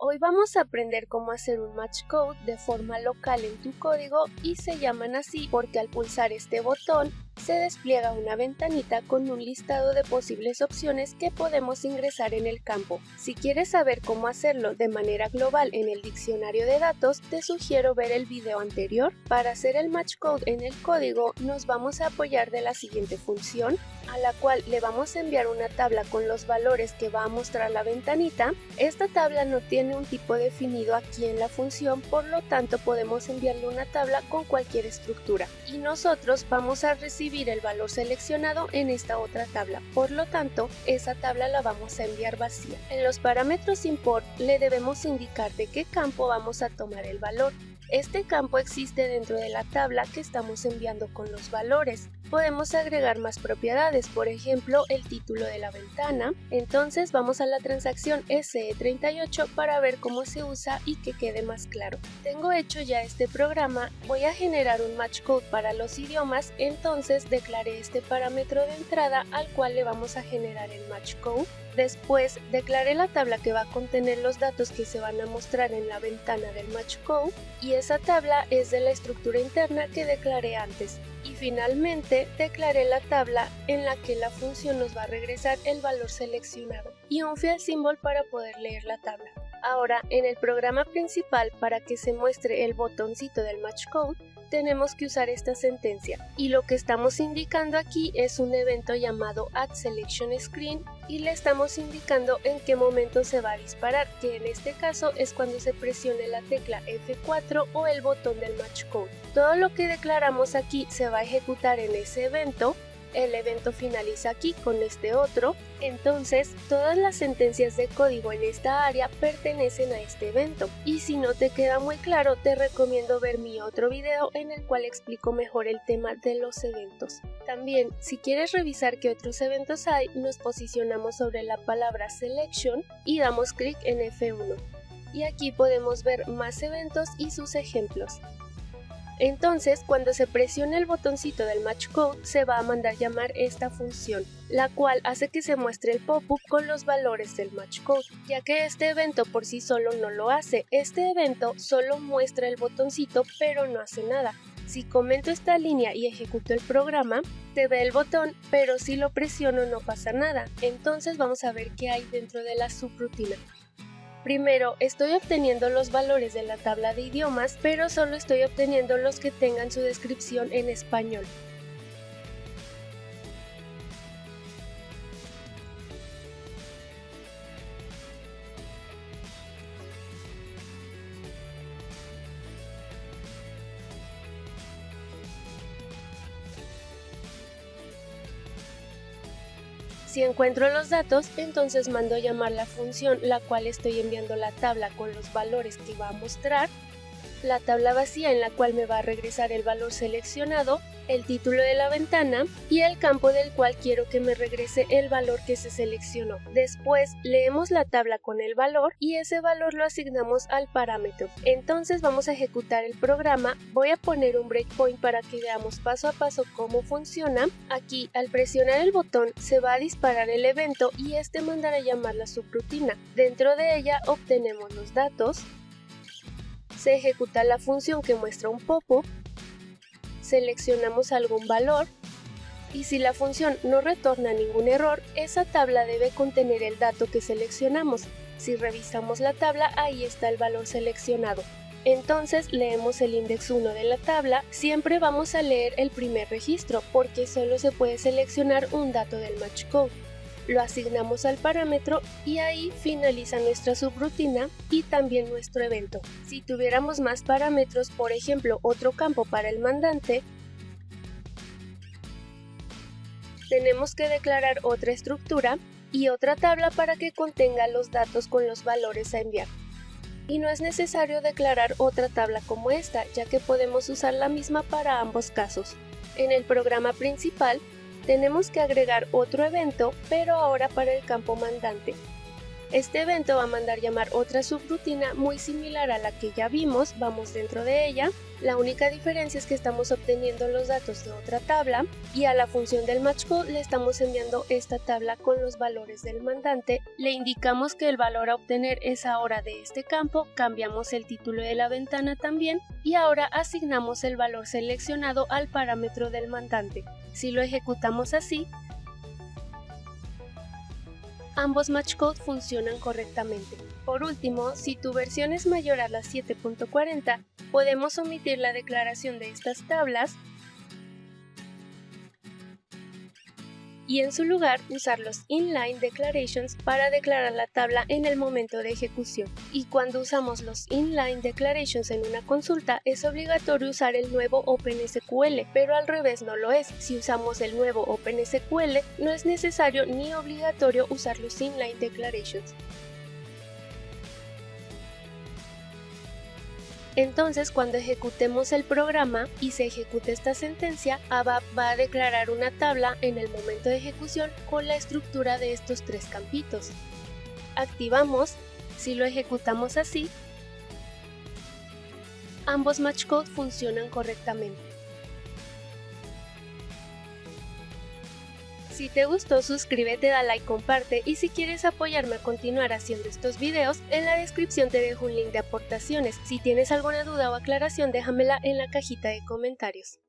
Hoy vamos a aprender cómo hacer un match code de forma local en tu código y se llaman así porque al pulsar este botón se despliega una ventanita con un listado de posibles opciones que podemos ingresar en el campo. Si quieres saber cómo hacerlo de manera global en el diccionario de datos, te sugiero ver el video anterior. Para hacer el match code en el código nos vamos a apoyar de la siguiente función, a la cual le vamos a enviar una tabla con los valores que va a mostrar la ventanita. Esta tabla no tiene un tipo definido aquí en la función, por lo tanto podemos enviarle una tabla con cualquier estructura y nosotros vamos a recibir el valor seleccionado en esta otra tabla, por lo tanto esa tabla la vamos a enviar vacía. En los parámetros import le debemos indicar de qué campo vamos a tomar el valor. Este campo existe dentro de la tabla que estamos enviando con los valores. Podemos agregar más propiedades, por ejemplo el título de la ventana. Entonces vamos a la transacción SE38 para ver cómo se usa y que quede más claro. Tengo hecho ya este programa, voy a generar un match code para los idiomas, entonces declaré este parámetro de entrada al cual le vamos a generar el match code. Después declaré la tabla que va a contener los datos que se van a mostrar en la ventana del match code y esa tabla es de la estructura interna que declaré antes. Y finalmente declaré la tabla en la que la función nos va a regresar el valor seleccionado y un field symbol para poder leer la tabla. Ahora en el programa principal, para que se muestre el botoncito del match code, tenemos que usar esta sentencia y lo que estamos indicando aquí es un evento llamado addSelectionScreen y le estamos indicando en qué momento se va a disparar, que en este caso es cuando se presione la tecla F4 o el botón del match code. Todo lo que declaramos aquí se va a ejecutar en ese evento. El evento finaliza aquí con este otro, entonces todas las sentencias de código en esta área pertenecen a este evento. Y si no te queda muy claro, te recomiendo ver mi otro video en el cual explico mejor el tema de los eventos. También, si quieres revisar qué otros eventos hay, nos posicionamos sobre la palabra Selection y damos clic en F1. Y aquí podemos ver más eventos y sus ejemplos. Entonces, cuando se presione el botoncito del match code, se va a mandar llamar esta función, la cual hace que se muestre el pop-up con los valores del match code, ya que este evento por sí solo no lo hace. Este evento solo muestra el botoncito, pero no hace nada. Si comento esta línea y ejecuto el programa, se ve el botón, pero si lo presiono no pasa nada. Entonces vamos a ver qué hay dentro de la subrutina. Primero, estoy obteniendo los valores de la tabla de idiomas, pero solo estoy obteniendo los que tengan su descripción en español. Si encuentro los datos, entonces mando llamar la función, la cual estoy enviando la tabla con los valores que va a mostrar, la tabla vacía en la cual me va a regresar el valor seleccionado, el título de la ventana y el campo del cual quiero que me regrese el valor que se seleccionó. Después leemos la tabla con el valor y ese valor lo asignamos al parámetro. Entonces vamos a ejecutar el programa. Voy a poner un breakpoint para que veamos paso a paso cómo funciona. Aquí al presionar el botón se va a disparar el evento y este mandará llamar la subrutina. Dentro de ella obtenemos los datos. Se ejecuta la función que muestra un pop-up, seleccionamos algún valor y si la función no retorna ningún error, esa tabla debe contener el dato que seleccionamos. Si revisamos la tabla, ahí está el valor seleccionado. Entonces leemos el index 1 de la tabla, siempre vamos a leer el primer registro porque solo se puede seleccionar un dato del match code. Lo asignamos al parámetro y ahí finaliza nuestra subrutina y también nuestro evento. Si tuviéramos más parámetros, por ejemplo otro campo para el mandante, tenemos que declarar otra estructura y otra tabla para que contenga los datos con los valores a enviar. Y no es necesario declarar otra tabla como esta, ya que podemos usar la misma para ambos casos. En el programa principal, tenemos que agregar otro evento, pero ahora para el campo mandante. Este evento va a mandar llamar otra subrutina muy similar a la que ya vimos, vamos dentro de ella. La única diferencia es que estamos obteniendo los datos de otra tabla y a la función del matchCode le estamos enviando esta tabla con los valores del mandante. Le indicamos que el valor a obtener es ahora de este campo, cambiamos el título de la ventana también y ahora asignamos el valor seleccionado al parámetro del mandante. Si lo ejecutamos así, ambos matchcode funcionan correctamente. Por último, si tu versión es mayor a la 7.40, podemos omitir la declaración de estas tablas y en su lugar usar los inline declarations para declarar la tabla en el momento de ejecución. Y cuando usamos los inline declarations en una consulta es obligatorio usar el nuevo OpenSQL, pero al revés no lo es. Si usamos el nuevo OpenSQL no es necesario ni obligatorio usar los inline declarations. Entonces, cuando ejecutemos el programa y se ejecute esta sentencia, ABAP va a declarar una tabla en el momento de ejecución con la estructura de estos tres campitos. Activamos, si lo ejecutamos así, ambos matchcode funcionan correctamente. Si te gustó, suscríbete, da like, comparte y si quieres apoyarme a continuar haciendo estos videos, en la descripción te dejo un link de aportaciones. Si tienes alguna duda o aclaración, déjamela en la cajita de comentarios.